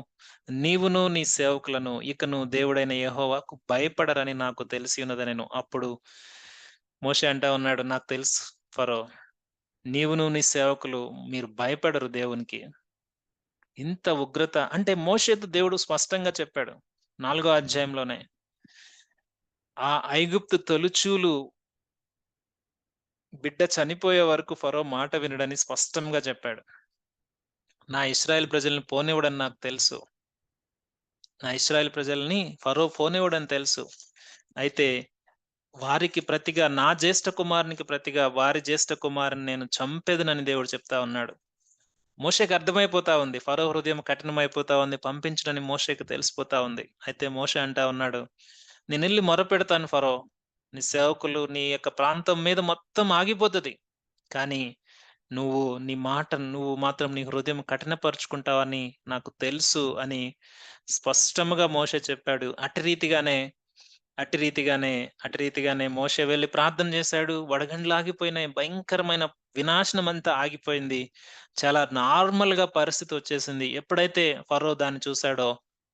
నీవును నీ సేవకులను ఇకను దేవుడైన యెహోవాకు భయపడరని నాకు తెలిసి ఉన్నదనెను. అప్పుడు మోషే అంటా ఉన్నాడు, నాకు తెలుసు ఫరో. నీవును నీ సేవకులు మీరు భయపడరు దేవునికి. ఇంత ఉగ్రత అంటే మోషేతో దేవుడు స్పష్టంగా చెప్పాడు. 4 అధ్యాయంలోనే. ఆ ఐగుప్తు తొలిచూలు బిడ్డ చనిపోయే వరకు ఫరో మాట వినడని స్పష్టంగా చెప్పాడు. నా ఇశ్రాయేలు ప్రజల్ని పోనివ్వడని నాకు తెలుసు. నా ఇశ్రాయేలు ప్రజల్ని ఫరో పోనివ్వడని తెలుసు. అయితే వారికి ప్రతిగా నా జ్యేష్ఠ కుమారునికి ప్రతిగా వారి జ్యేష్ఠ కుమారుని నేను చంపెదనని దేవుడు చెప్తా ఉన్నాడు. మోషేకి అర్థమైపోతా ఉంది. ఫరో హృదయం కఠినమైపోతా ఉంది. పంపించడని మోషేకి తెలిసిపోతా ఉంది. అయితే మోషే అంటా ఉన్నాడు, నేనెళ్లి మొరపెడతాను ఫరో. నీ సేవకులు నీ యొక్క ప్రాంతం మీద మొత్తం ఆగిపోతది. కానీ నువ్వు మాత్రం నీ హృదయం కఠినపరుచుకుంటావని నాకు తెలుసు అని స్పష్టముగా మోషే చెప్పాడు. అట్టి రీతిగానే మోషే వెళ్లి ప్రార్థన చేశాడు. వడగండ్లు ఆగిపోయినాయి. భయంకరమైన వినాశనమంతా ఆగిపోయింది. చాలా నార్మల్‌గా పరిస్థితొచ్చేసింది. ఎప్పుడైతే ఫరో దాన్ని చూసాడో,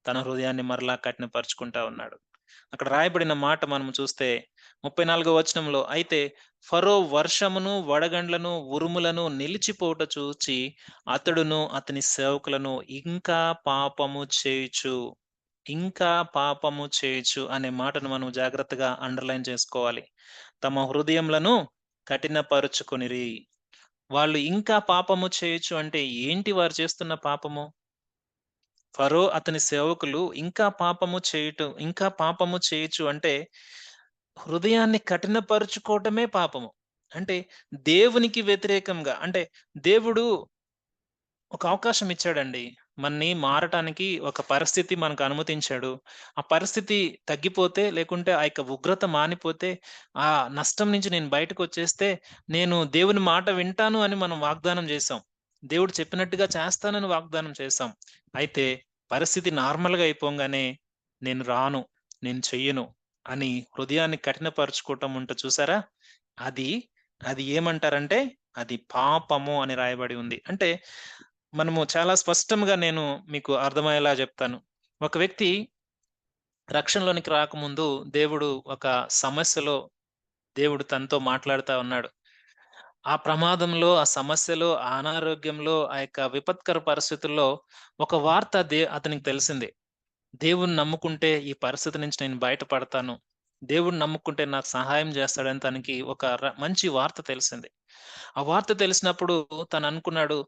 తన హృదయాన్ని మరలా కఠినపరుచుకుంటా ఉన్నాడు. అక్కడ రాయబడిన మాట మనం చూస్తే, 34వ వచనంలో అయితే ఫరో వర్షమును, వడగండ్లను, ఉరుములను నిలిచిపోవుట చూచి అతడును, అతని సేవకులను ఇంకా పాపము చేయుచు అనే మాటను మనం జాగ్రత్తగా అండర్‌లైన్ చేసుకోవాలి. తమ హృదయములను కఠినపరుచుకొనిరి. వాళ్ళు ఇంకా పాపము చేయొచ్చు అంటే ఏంటి వారు చేస్తున్న పాపము? ఫరో అతని సేవకులు ఇంకా పాపము చేయొచ్చు అంటే హృదయాన్ని కఠినపరుచుకోవటమే పాపము. అంటే దేవునికి వ్యతిరేకంగా అంటే దేవుడు ఒక అవకాశం ఇచ్చాడండి. మనని మారటానికి ఒక పరిస్థితి మనకు అనుమతించాడు. ఆ పరిస్థితి తగ్గిపోతే లేకుంటే ఆ యొక్క ఉగ్రత మానిపోతే, ఆ నష్టం నుంచి నేను బయటకొచ్చేస్తే, నేను దేవుని మాట వింటాను అని మనం వాగ్దానం చేశాం. దేవుడు చెప్పినట్టుగా చేస్తానని వాగ్దానం చేశాం. అయితే పరిస్థితి నార్మల్‌గా అయిపోంగానే నేను రాను, నేను చెయ్యను అని హృదయాన్ని కఠినపరుచుకోవటం ఉంటది చూసారా? అది, అది ఏమంటారంటే అది పాపము అని రాయబడి ఉంది. అంటే మనము చాలా స్పష్టంగా నేను మీకు అర్థమయ్యేలా జెప్తాను. ఒక వ్యక్తి రక్షణలోనికి రాకముందు దేవుడు ఒక సమస్యలో దేవుడు తనతో మాట్లాడుతా ఉన్నాడు. ఆ ప్రమాదంలో, ఆ సమస్యలో, ఆ అనారోగ్యంలో, ఆ యొక్క విపత్కర పరిస్థితుల్లో ఒక వార్త అతనికి తెలిసింది. దేవుడిని నమ్ముకుంటే ఈ పరిస్థితి నుంచి నేను బయటపడతాను. దేవుడిని నమ్ముకుంటే నాకు సహాయం జేస్తాడని తనకి ఒక మంచి వార్త తెలిసింది. ఆ వార్త తెలిసినప్పుడు తననుకున్నాడు,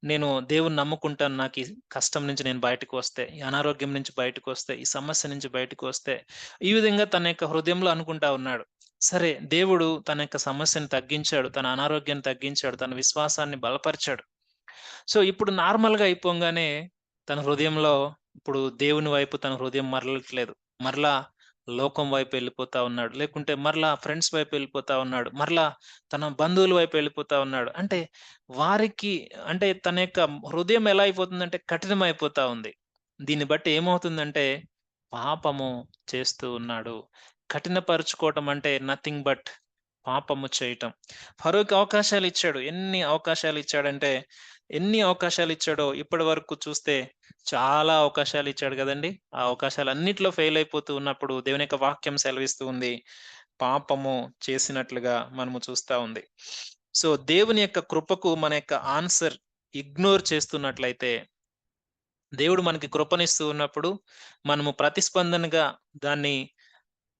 నేను దేవుడిని నమ్ముకుంటాను. నాకీ కష్టం నుంచి నేను బయటకొస్తే, ఈ అనారోగ్యం నుంచి బయటకొస్తే, ఈ సమస్య నుంచి బయటకొస్తే, ఈ విధంగా తన యొక్క హృదయంలో అనుకుంటా ఉన్నాడు. సరే, దేవుడు తన యొక్క సమస్యను తగ్గించాడు. తన అనారోగ్యాన్ని తగ్గించాడు. తన విశ్వాసాన్ని బలపరిచాడు. సో, ఇప్పుడు నార్మల్‌గా అయిపోంగానే తన హృదయంలో ఇప్పుడు దేవుని వైపు తన హృదయం మరలట్లేదు. మరలా లోకం వైపు వెళ్ళిపోతా ఉన్నాడు. లేకుంటే మరలా ఫ్రెండ్స్ వైపు వెళ్ళిపోతా ఉన్నాడు. మరలా తన బంధువుల వైపు వెళ్ళిపోతా ఉన్నాడు. అంటే వారికి అంటే తన యొక్క హృదయం ఎలా అయిపోతుందంటే కఠినమైపోతా ఉంది. దీన్ని బట్టి ఏమవుతుందంటే పాపము చేస్తూ ఉన్నాడు. కఠినపరుచుకోవటం అంటే నథింగ్ బట్ పాపము చేయటం. ఫరోకి అవకాశాలిచ్చాడు. ఎన్ని అవకాశాలిచ్చాడో ఇప్పటివరకు చూస్తే చాలా అవకాశాలిచ్చాడు గదండీ! ఆ అవకాశాలన్నిట్లో ఫెయిల్ అయిపోతూ ఉన్నప్పుడు దేవుని యొక్క వాక్యం సెలవిస్తూ ఉంది. పాపము చేసినట్లుగా మనము చూస్తా ఉంది. సో, దేవుని యొక్క కృపకు మన యొక్క ఆన్సర్ ఇగ్నోర్ చేస్తున్నట్లయితే, దేవుడు మనకి కృపనిస్తూ ఉన్నప్పుడు మనము ప్రతిస్పందనగా దాన్ని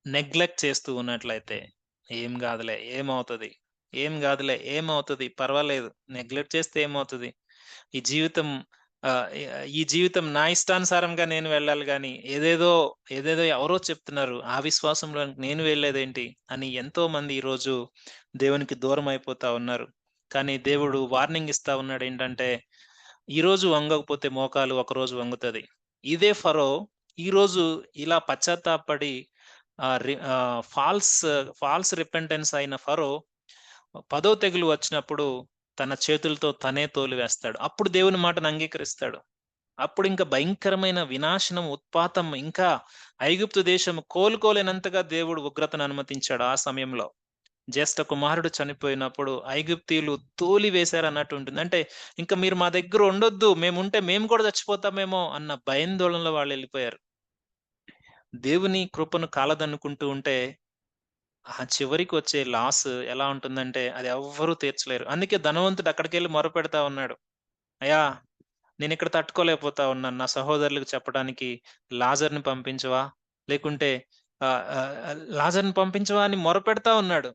నెగ్లెక్ట్ చేస్తూ ఉన్నట్లయితే, ఏం గాదులే, ఏమవుతది, పర్వాలేదు. నెగ్లెక్ట్ చేస్తే ఏమవుతది? ఈ జీవితం ఆహ్, ఈ ఈ జీవితం నా ఇష్టానుసారంగా నేను వెళ్ళాలి గానీ, ఏదేదో ఎవరో చెప్తున్నారు. ఆ విశ్వాసంలోనికి నేను వెళ్ళేదేంటి? అని ఎంతోమంది ఈరోజు దేవునికి దూరం అయిపోతా ఉన్నారు. కానీ దేవుడు వార్నింగ్ ఇస్తా ఉన్నాడేంటంటే, ఈరోజు వంగకపోతే మోకాలు ఒకరోజు వంగుతది. ఇదే ఫరో ఈరోజు ఇలా పశ్చాత్తాపపడి ఫాల్స్ రిపెంటెన్స్ అయిన ఫరో 10వ తెగులు వచ్చినప్పుడు తన చేతులతో తనే తోలివేస్తాడు. అప్పుడు దేవుని మాటను అంగీకరిస్తాడు. అప్పుడింక భయంకరమైన వినాశనం, ఉత్పాతం ఇంకా ఐగుప్తు దేశం కోలుకోలేనంతగా దేవుడు ఉగ్రతను అనుమతించాడు ఆ సమయంలో. జ్యేష్ఠ కుమారుడు చనిపోయినప్పుడు ఐగుప్తీయులు తోలివేశారన్నట్టు ఉంటుంది. అంటే ఇంక మీరు మా దగ్గర ఉండొద్దు. మేముంటే మేము కూడా చచ్చిపోతామేమో అన్న భయాందోళనలో వాళ్ళెళ్ళిపోయారు. దేవుని కృపను కాలదన్నుకుంటూ ఉంటే ఆ చివరికొచ్చే లాస్ ఎలా ఉంటుందంటే అది ఎవ్వరు తీర్చలేరు. అందుకే ధనవంతుడు అక్కడికెళ్ళి మొరపెడతా ఉన్నాడు. అయ్యా! నేనిక్కడ తట్టుకోలేకపోతా ఉన్నాను. నా సహోదరులకు చెప్పడానికి లాజర్‌ని పంపించవా? లేకుంటే లాజర్‌ని పంపించవా అని మొరపెడతా ఉన్నాడు.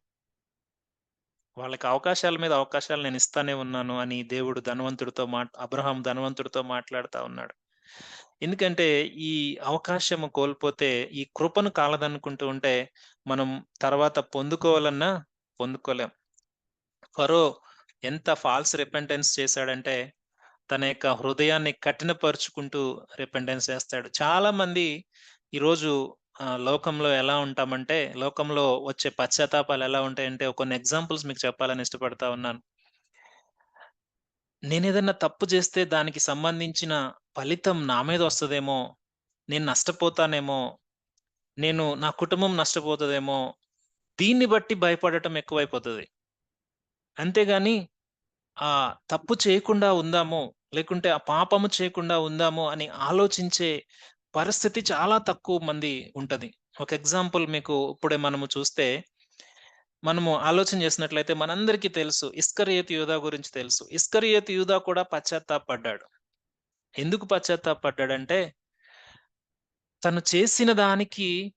వాళ్ళకి అవకాశాల మీద అవకాశాలు నేనిస్తానే ఉన్నాను అని దేవుడు అబ్రహాం ధనవంతుడితో మాట్లాడుతా ఉన్నాడు. ఎందుకంటే ఈ అవకాశము కోల్పోతే, ఈ కృపను కాలదనుకుంటూ ఉంటే, మనం తర్వాత పొందుకోవాలన్నా పొందుకోలేం. ఫరో ఎంత ఫాల్స్ రిపెంటెన్స్ చేశాడంటే, తన యొక్క హృదయాన్ని కఠినపరుచుకుంటూ రిపెంటెన్స్ చేస్తాడు. చాలామంది ఈరోజు లోకంలో ఎలా ఉంటామంటే, లోకంలో వచ్చే పశ్చాత్తాపాలు ఎలా ఉంటాయంటే, కొన్ని ఎగ్జాంపుల్స్ మీకు చెప్పాలని ఇష్టపడతా ఉన్నాను. నేనేదన్నా తప్పు చేస్తే దానికి సంబంధించిన ఫలితం నా మీదొస్తదేమో, నేను నష్టపోతానేమో, నా కుటుంబం నష్టపోతదేమో, దీన్ని బట్టి భయపడటం ఎక్కువైపోతది. అంతేగాని తప్పు చేయకుండా ఉందాము, లేకుంటే ఆ పాపము చేయకుండా ఉందాము అని ఆలోచించే పరిస్థితి చాలా తక్కువ మంది ఉంటది. ఒక ఎగ్జాంపుల్ మీకు ఇప్పుడే మనము చూస్తే, మనము ఆలోచన చేసినట్లయితే మనందరికీ తెలుసు ఇస్కరియోతు యూదా గురించి తెలుసు. ఇస్కరియోతు యూదా కూడా పశ్చాత్తాపపడ్డాడు. ఎందుకు పశ్చాత్తాపపడ్డాడంటే, తను చేసిన దానికి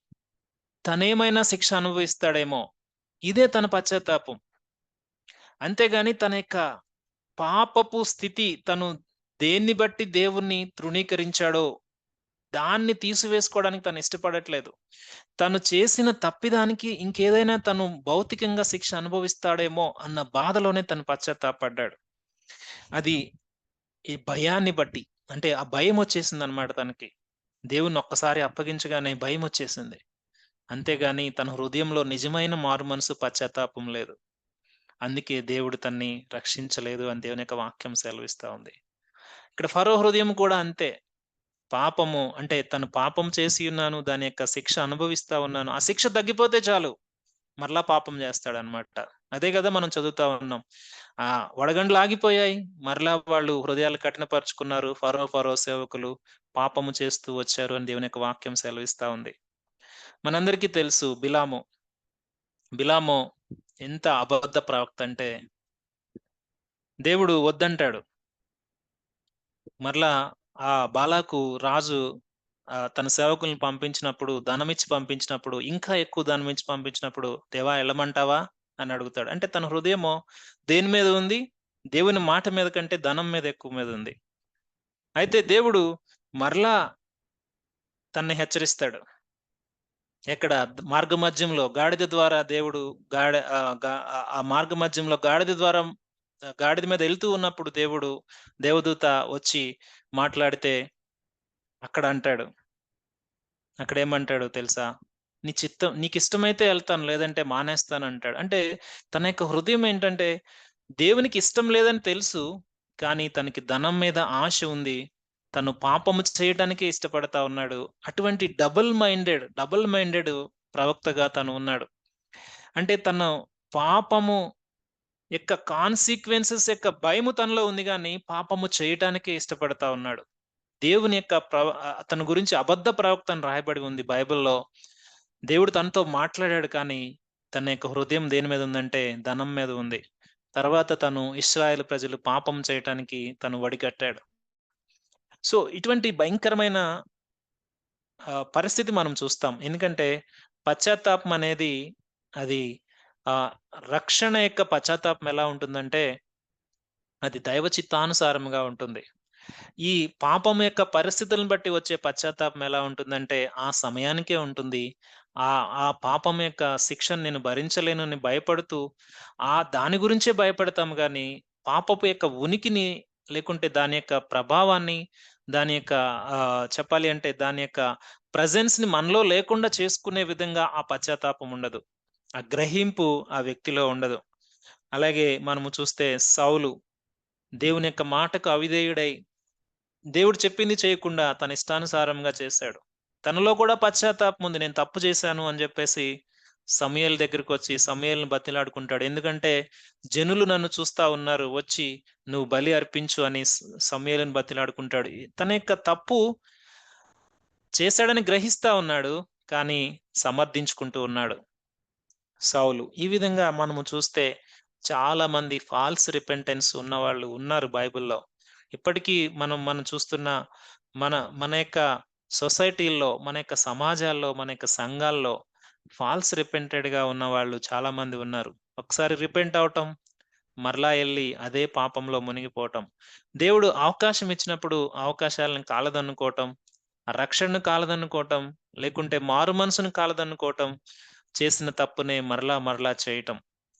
తనేమైనా శిక్ష అనుభవిస్తాడేమో. ఇదే తన పశ్చాత్తాపం. అంతేగాని తన యొక్క పాపపు స్థితి తను దేన్ని బట్టి దేవుణ్ణి తృణీకరించాడో, దాన్ని తీసివేసుకోవడానికి తను ఇష్టపడట్లేదు. తను చేసిన తప్పిదానికి ఇంకేదైనా తను భౌతికంగా శిక్ష అనుభవిస్తాడేమో అన్న బాధలోనే తను పశ్చాత్తాపపడ్డాడు. అది ఈ భయాన్ని బట్టి. అంటే ఆ భయమొచ్చేసిందనమాట తనకి. దేవుణ్ణి ఒక్కసారి అప్పగించగానే భయమొచ్చేసింది. అంతేగాని తన హృదయంలో నిజమైన మారుమనసు, పశ్చాత్తాపం లేదు. అందుకే దేవుడు తన్ని రక్షించలేదు అని దేవుని యొక్క వాక్యం సెలవిస్తా ఉంది. ఇక్కడ ఫరో హృదయం కూడా అంతే. పాపము అంటే తను పాపం చేసి ఉన్నాను. దాని యొక్క శిక్ష అనుభవిస్తా ఉన్నాను. ఆ శిక్ష తగ్గిపోతే చాలు. మరలా పాపం చేస్తాడన్నమాట. అదే గదా మనం చదువుతా ఉన్నాం. వడగండ్లు ఆగిపోయాయి. మరలా వాళ్ళు హృదయాలు కఠినపరుచుకున్నారు. ఫరో సేవకులు పాపము చేస్తూ వచ్చారు అని దేవుని యొక్క వాక్యం సెలవిస్తా ఉంది. మనందరికీ తెలుసు బిలాము ఎంత అబద్ధ ప్రవక్త అంటే దేవుడు వద్దంటాడు. మరలా ఆ బాలాకు రాజు తన సేవకుల్ని పంపించినప్పుడు, ధనమిచ్చి పంపించినప్పుడు, ఇంకా ఎక్కువ ధనమిచ్చి పంపించినప్పుడు, "దేవా ఎళ్ళమంటావా?" అని అడుగుతాడు. అంటే తన హృదయము దేని మీద ఉంది? దేవుని మాట మీద కంటే ధనం మీద ఎక్కువ మీద ఉంది. అయితే దేవుడు మరలా తనని హెచ్చరిస్తాడు. ఎక్కడ మార్గమధ్యంలో గాడిద ద్వారా దేవుడు గాడ ఆహ్, గా ఆ మార్గ మధ్యంలో గాడిద మీద ఎళ్తూ ఉన్నప్పుడు దేవదూత వచ్చి మాట్లాడితే అక్కడ అంటాడు. అక్కడేమంటాడో తెలుసా? నీకిష్టమైతే ఎళ్తాను. లేదంటే మానేస్తానంటాడు. అంటే తన యొక్క హృదయం ఏంటంటే, దేవునికి ఇష్టం లేదని తెలుసు. కానీ తనకి ధనం మీద ఆశ ఉంది. తను పాపము చేయటానికే ఇష్టపడతా ఉన్నాడు. అటువంటి డబుల్ మైండెడ్ ప్రవక్తగా తను ఉన్నాడు. అంటే తను పాపము యొక్క కాన్సీక్వెన్సెస్ యొక్క భయము తనలో ఉంది గానీ, పాపము చేయటానికే ఇష్టపడతా ఉన్నాడు. దేవుని యొక్క అతని గురించి అబద్ధ ప్రవక్త అని రాయబడి ఉంది బైబిల్‌లో. దేవుడు తనతో మాట్లాడాడు కానీ, తన యొక్క హృదయం దేని మీద ఉందంటే ధనం మీద ఉంది. తర్వాత తను ఇశ్రాయేలు ప్రజలు పాపం చేయటానికి తను ఒడిగట్టాడు. సో, ఇటువంటి భయంకరమైన పరిస్థితి మనం చూస్తాం. ఎందుకంటే పశ్చాత్తాపం అనేది అది ఆహ్, రక్షణ యొక్క పశ్చాత్తాపం ఎలా ఉంటుందంటే, అది దైవ చిత్తానుసారముగా ఉంటుంది. ఈ పాపం యొక్క పరిస్థితులను బట్టి వచ్చే పశ్చాత్తాపం ఎలా ఉంటుందంటే, ఆ సమయానికే ఉంటుంది. ఆ పాపం యొక్క శిక్షను నేను భరించలేనని భయపడుతూ, దాని గురించే భయపడతాం గానీ, పాపపు యొక్క ఉనికిని లేకుంటే దాని యొక్క ప్రభావాన్ని, దాని యొక్క చెప్పాలి అంటే దాని యొక్క ప్రెజెన్స్‌ని మనలో లేకుండా చేసుకునే విధంగా ఆ పశ్చాత్తాపం ఉండదు. ఆ గ్రహింపు ఆ వ్యక్తిలో ఉండదు. అలాగే మనము చూస్తే సౌలు దేవుని యొక్క మాటకు అవిధేయుడై దేవుడు చెప్పింది చేయకుండా తన ఇష్టానుసారంగా చేశాడు. తనలో కూడా పశ్చాత్తాపం ఉంది. నేను తప్పు చేశాను అని జెప్పేసి సమూయేలు దగ్గరకొచ్చి సమూయేలుని బతిమిలాడుకుంటాడు. ఎందుకంటే జనులు నన్ను చూస్తా ఉన్నారు. వచ్చి నువ్వు బలి అర్పించు అని సమూయేలుని బతిమిలాడుకుంటాడు. తన యొక్క తప్పు చేశాడని గ్రహిస్తా ఉన్నాడు. కానీ సమర్థించుకుంటూ ఉన్నాడు సౌలు. ఈ విధంగా మనము చూస్తే చాలా మంది ఫాల్స్ రిపెంటెన్స్ ఉన్నవాళ్ళు ఉన్నారు బైబిల్‌లో. ఇప్పటికీ మనం చూస్తున్న మన మన యొక్క సొసైటీల్లో, మన యొక్క సమాజాల్లో, మన యొక్క సంఘాల్లో ఫాల్స్ రిపెంటెడ్‌గా ఉన్నవాళ్ళు చాలా మంది ఉన్నారు. ఒకసారి రిపెంట్ అవ్వటం, మరలా ఎళ్లి అదే పాపంలో మునిగిపోవటం. దేవుడు అవకాశం ఇచ్చినప్పుడు అవకాశాలను కాలదన్నుకోవటం, ఆ రక్షణను కాలదన్నుకోవటం, లేకుంటే మారు మనసును కాలదన్నుకోవటం, చేసిన తప్పునే మరలా మరలా చేయటం.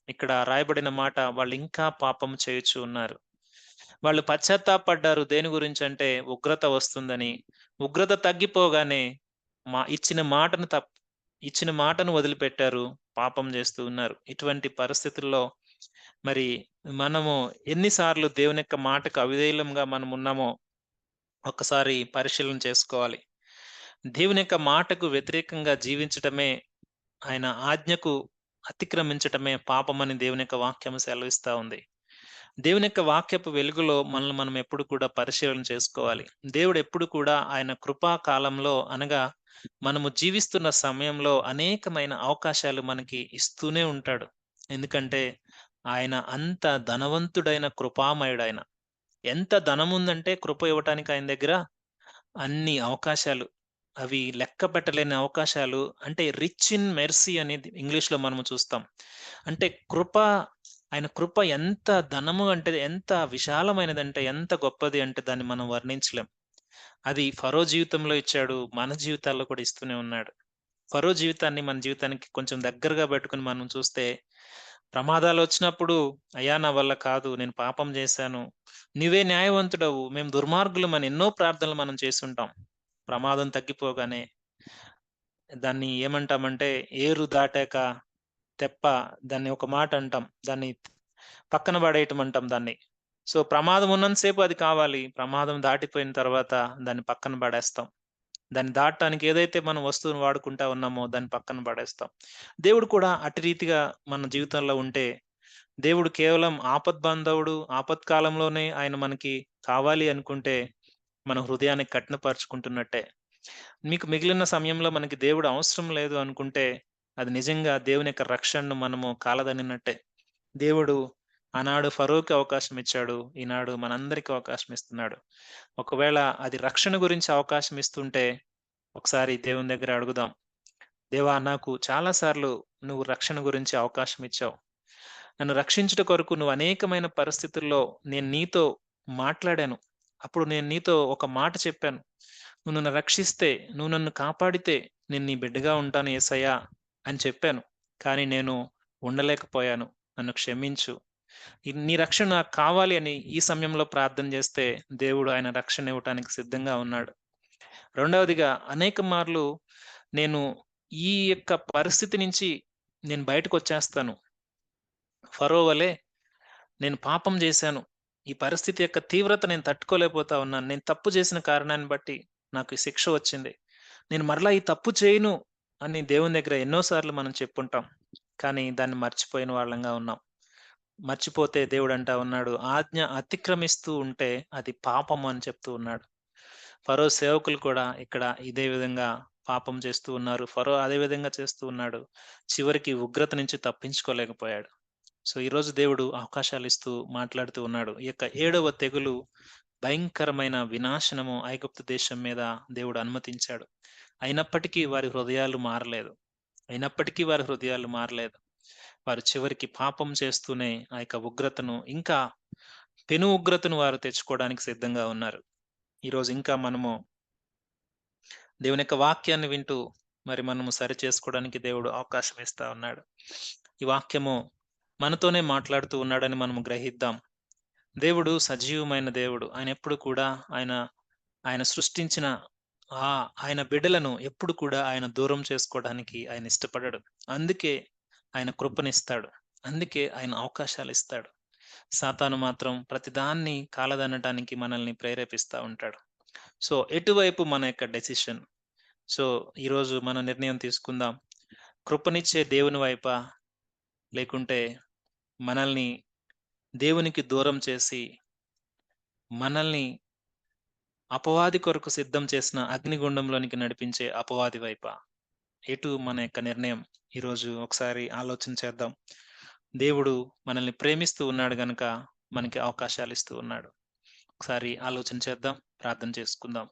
ఇక్కడ రాయబడిన మాట వాళ్ళింకా పాపం చేయుచు ఉన్నారు. వాళ్ళు పశ్చాత్తాపపడ్డారు దేని గురించంటే ఉగ్రత వస్తుందని. ఉగ్రత తగ్గిపోగానే ఇచ్చిన మాటను వదిలిపెట్టారు. పాపం జేస్తూ ఉన్నారు. ఇటువంటి పరిస్థితుల్లో మరి మనము ఎన్ని సార్లు దేవుని యొక్క మాటకు అవిధేయులంగా మనమున్నామో ఒక్కసారి పరిశీలన చేసుకోవాలి. దేవుని యొక్క మాటకు వ్యతిరేకంగా జీవించటమే, ఆయన ఆజ్ఞకు అతిక్రమించటమే పాపమని దేవుని యొక్క వాక్యం సెలవిస్తా ఉంది. దేవుని యొక్క వాక్యపు వెలుగులో మనల్ని మనం ఎప్పుడు కూడా పరిశీలన చేసుకోవాలి. దేవుడు ఎప్పుడు కూడా ఆయన కృపా కాలంలో అనగా మనము జీవిస్తున్న సమయంలో అనేకమైన అవకాశాలు మనకి ఇస్తూనే ఉంటాడు. ఎందుకంటే ఆయన అంత ధనవంతుడైన కృపామయుడాయన. ఎంత ధనముందంటే కృప ఇవ్వటానికి ఆయన దగ్గర అన్ని అవకాశాలు. అవి లెక్క పెట్టలేని అవకాశాలు. అంటే రిచ్ ఇన్ మెర్సీ అనేది ఇంగ్లీష్‌లో మనము చూస్తాం. అంటే కృప ఆయన కృప ఎంత ధనము అంటే ఎంత విశాలమైనదంటే, ఎంత గొప్పది అంటే దాన్ని మనం వర్ణించలేం. అది ఫరో జీవితంలో ఇచ్చాడు. మన జీవితాల్లో కూడా ఇస్తూనే ఉన్నాడు. ఫరో జీవితాన్ని మన జీవితానికి కొంచెం దగ్గరగా పెట్టుకొని మనం చూస్తే, ప్రమాదాలొచ్చినప్పుడు "అయ్యా! నా వల్ల కాదు. నేను పాపం చేశాను. నీవే న్యాయవంతుడవు. మేము దుర్మార్గులమని" ఎన్నో ప్రార్థనలు మనం చేసుంటాం. ప్రమాదం తగ్గిపోగానే దాన్ని ఏమంటామంటే, ఏరు దాటాక తెప్ప, దాన్ని ఒక మాట అంటాం. దాన్ని పక్కన పడేయటం అంటాం దాన్ని. సో, ప్రమాదం ఉన్నంత సేపు అది కావాలి. ప్రమాదం దాటిపోయిన తర్వాత దాన్ని పక్కన పడేస్తాం. దాన్ని దాటడానికి ఏదైతే మనం వస్తువుని వాడుకుంటా ఉన్నామో దాన్ని పక్కన పడేస్తాం. దేవుడు కూడా అటు రీతిగా మన జీవితంలో ఉంటే, దేవుడు కేవలం ఆపద్బాంధవుడు, ఆపత్కాలంలోనే ఆయన మనకి కావాలి అనుకుంటే, మన హృదయాన్ని కఠినపరుచుకుంటున్నట్టే. మీకు మిగిలిన సమయంలో మనకి దేవుడు అవసరం లేదు అనుకుంటే, అది నిజంగా దేవుని యొక్క రక్షణను మనము కాలదనినట్టే. దేవుడు ఆనాడు ఫరోకి అవకాశం ఇచ్చాడు. ఈనాడు మనందరికి అవకాశం ఇస్తున్నాడు. ఒకవేళ అది రక్షణ గురించి అవకాశం ఇస్తుంటే, ఒకసారి దేవుని దగ్గర అడుగుదాం. దేవా! నాకు చాలా సార్లు నువ్వు రక్షణ గురించి అవకాశం ఇచ్చావు. నన్ను రక్షించుట కొరకు నువ్వు అనేకమైన పరిస్థితుల్లో నేను నీతో మాట్లాడాను. అప్పుడు నేను నీతో ఒక మాట చెప్పాను. "నువ్వు నన్ను రక్షిస్తే, నువ్వు నన్ను కాపాడితే నేను నీ బిడ్డగా ఉంటాను యేసయ్యా" అని చెప్పాను. కానీ నేను ఉండలేకపోయాను. నన్ను క్షమించు. నీ రక్షణ నాకు కావాలి అని ఈ సమయంలో ప్రార్థన చేస్తే దేవుడు ఆయన రక్షణ ఇవ్వటానికి సిద్ధంగా ఉన్నాడు. రెండవదిగా అనేక మార్లు నేను ఈ యొక్క పరిస్థితి నుంచి నేను బయటకొచ్చేస్తాను. ఫరో వలె నేను పాపం చేశాను. ఈ పరిస్థితి యొక్క తీవ్రత నేను తట్టుకోలేకపోతా ఉన్నాను. నేను తప్పు చేసిన కారణాన్ని బట్టి నాకు ఈ శిక్ష వచ్చింది. నేను మరలా ఈ తప్పు చేయను అని దేవుని దగ్గర ఎన్నో సార్లు మనం చెప్పుంటాం. కానీ దాన్ని మర్చిపోయిన వాళ్ళంగా ఉన్నాం. మర్చిపోతే దేవుడంటా ఉన్నాడు, ఆజ్ఞ అతిక్రమిస్తూ ఉంటే అది పాపము అని చెప్తూ ఉన్నాడు. ఫరో సేవకులు కూడా ఇక్కడ ఇదే విధంగా పాపం చేస్తూ ఉన్నారు. ఫరో అదే విధంగా చేస్తూ ఉన్నాడు. చివరికి ఉగ్రత నుంచి తప్పించుకోలేకపోయాడు. సో, ఈరోజు దేవుడు అవకాశాలిస్తూ మాట్లాడుతూ ఉన్నాడు. ఈ యొక్క 7వ తెగులు భయంకరమైన వినాశనము ఐగుప్తు దేశం మీద దేవుడు అనుమతించాడు. అయినప్పటికీ వారి హృదయాలు మారలేదు. అయినప్పటికీ వారి హృదయాలు మారలేదు. వారు చివరికి పాపం చేస్తూనే ఆ యొక్క ఉగ్రతను ఇంకా పెను ఉగ్రతను వారు తెచ్చుకోవడానికి సిద్ధంగా ఉన్నారు. ఈరోజు ఇంకా మనము దేవుని యొక్క వాక్యాన్ని వింటూ మరి మనము సరిచేసుకోవడానికి దేవుడు అవకాశం ఇస్తా ఉన్నాడు. ఈ వాక్యము మనతోనే మాట్లాడుతూ ఉన్నాడని మనము గ్రహిద్దాం. దేవుడు సజీవమైన దేవుడు. ఆయన ఎప్పుడు కూడా ఆయన ఆయన సృష్టించిన ఆయన బిడ్డలను ఎప్పుడు కూడా ఆయన దూరం చేసుకోవడానికి ఆయన ఇష్టపడడు. అందుకే ఆయన కృపనిస్తాడు. అందుకే ఆయన అవకాశాలిస్తాడు. సాతాను మాత్రం ప్రతిదాన్ని కాలదనటానికి మనల్ని ప్రేరేపిస్తా ఉంటాడు. సో, ఎటువైపు మన యొక్క డెసిషన్? సో, ఈరోజు మనం నిర్ణయం తీసుకుందాం. కృపనిచ్చే దేవుని వైపా? లేకుంటే మనల్ని దేవునికి దూరం చేసి, మనల్ని అపవాది కొరకు సిద్ధం చేసిన అగ్నిగుండంలోనికి నడిపించే అపవాది వైపా? ఎటు మన యొక్క నిర్ణయం? ఈరోజు ఒకసారి ఆలోచన చేద్దాం. దేవుడు మనల్ని ప్రేమిస్తూ ఉన్నాడు గనక మనకి అవకాశాలిస్తూ ఉన్నాడు. ఒకసారి ఆలోచన చేద్దాం. ప్రార్థన చేసుకుందాం.